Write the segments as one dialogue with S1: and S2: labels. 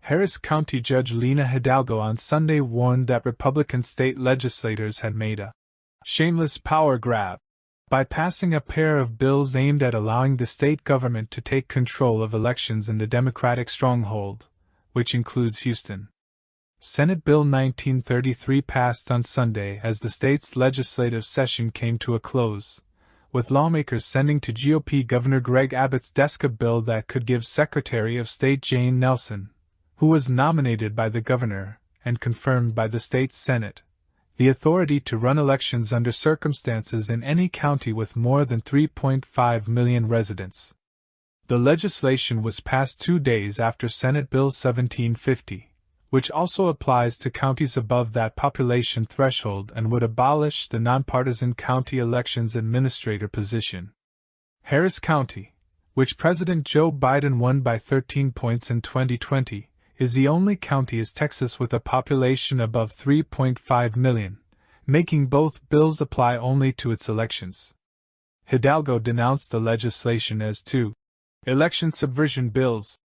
S1: Harris County Judge Lina Hidalgo on Sunday warned that Republican state legislators had made a shameless power grab by passing a pair of bills aimed at allowing the state government to take control of elections in the Democratic stronghold, which includes Houston. Senate Bill 1933 passed on Sunday as the state's legislative session came to a close, with lawmakers sending to GOP Governor Greg Abbott's desk a bill that could give Secretary of State Jane Nelson, who was nominated by the governor and confirmed by the state's Senate, the authority to run elections under circumstances in any county with more than 3.5 million residents. The legislation was passed 2 days after Senate Bill 1750, which also applies to counties above that population threshold and would abolish the nonpartisan county elections administrator position. Harris County, which President Joe Biden won by 13 points in 2020, is the only county in Texas with a population above 3.5 million, making both bills apply only to its elections. Hidalgo denounced the legislation as two election subversion bills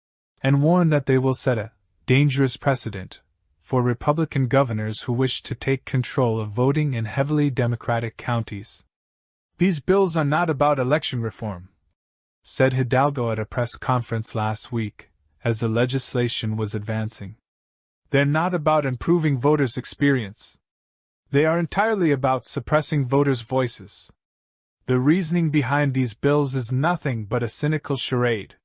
S1: and warned that they will set a dangerous precedent for Republican governors who wish to take control of voting in heavily Democratic counties. "These bills are not about election reform," said Hidalgo at a press conference last week, as the legislation was advancing. "They're not about improving voters' experience. They are entirely about suppressing voters' voices. The reasoning behind these bills is nothing but a cynical charade."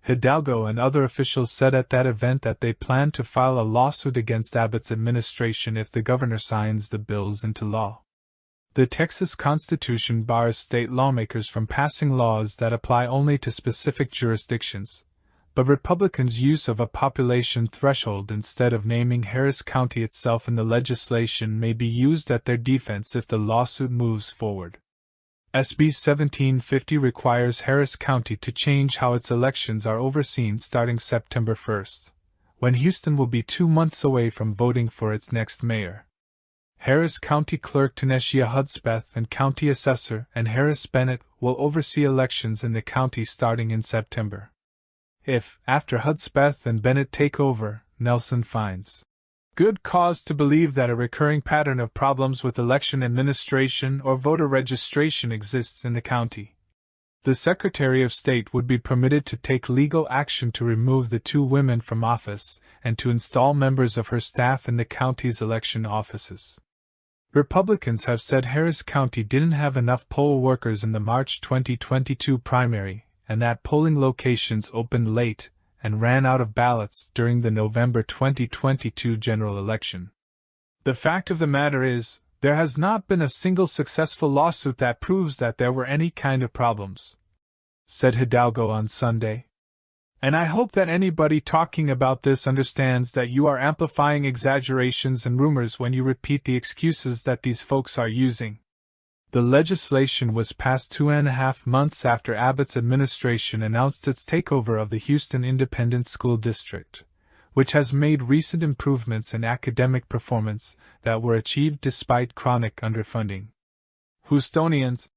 S1: Hidalgo and other officials said at that event that they plan to file a lawsuit against Abbott's administration if the governor signs the bills into law. The Texas Constitution bars state lawmakers from passing laws that apply only to specific jurisdictions, but Republicans' use of a population threshold instead of naming Harris County itself in the legislation may be used at their defense if the lawsuit moves forward. SB 1750 requires Harris County to change how its elections are overseen starting September 1, when Houston will be 2 months away from voting for its next mayor. Harris County Clerk Tanesha Hudspeth and County Assessor and Harris Bennett will oversee elections in the county starting in September. If, after Hudspeth and Bennett take over, Nelson finds good cause to believe that a recurring pattern of problems with election administration or voter registration exists in the county, the Secretary of State would be permitted to take legal action to remove the 2 women from office and to install members of her staff in the county's election offices. Republicans have said Harris County didn't have enough poll workers in the March 2022 primary, and that polling locations opened late and ran out of ballots during the November 2022 general election. "The fact of the matter is, there has not been a single successful lawsuit that proves that there were any kind of problems," said Hidalgo on Sunday. "And I hope that anybody talking about this understands that you are amplifying exaggerations and rumors when you repeat the excuses that these folks are using." The legislation was passed 2.5 months after Abbott's administration announced its takeover of the Houston Independent School District, which has made recent improvements in academic performance that were achieved despite chronic underfunding. Houstonians,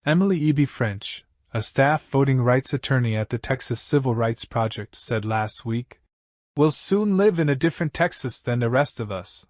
S1: Emily E.B. French, a staff voting rights attorney at the Texas Civil Rights Project, said last week, "We'll soon live in a different Texas than the rest of us."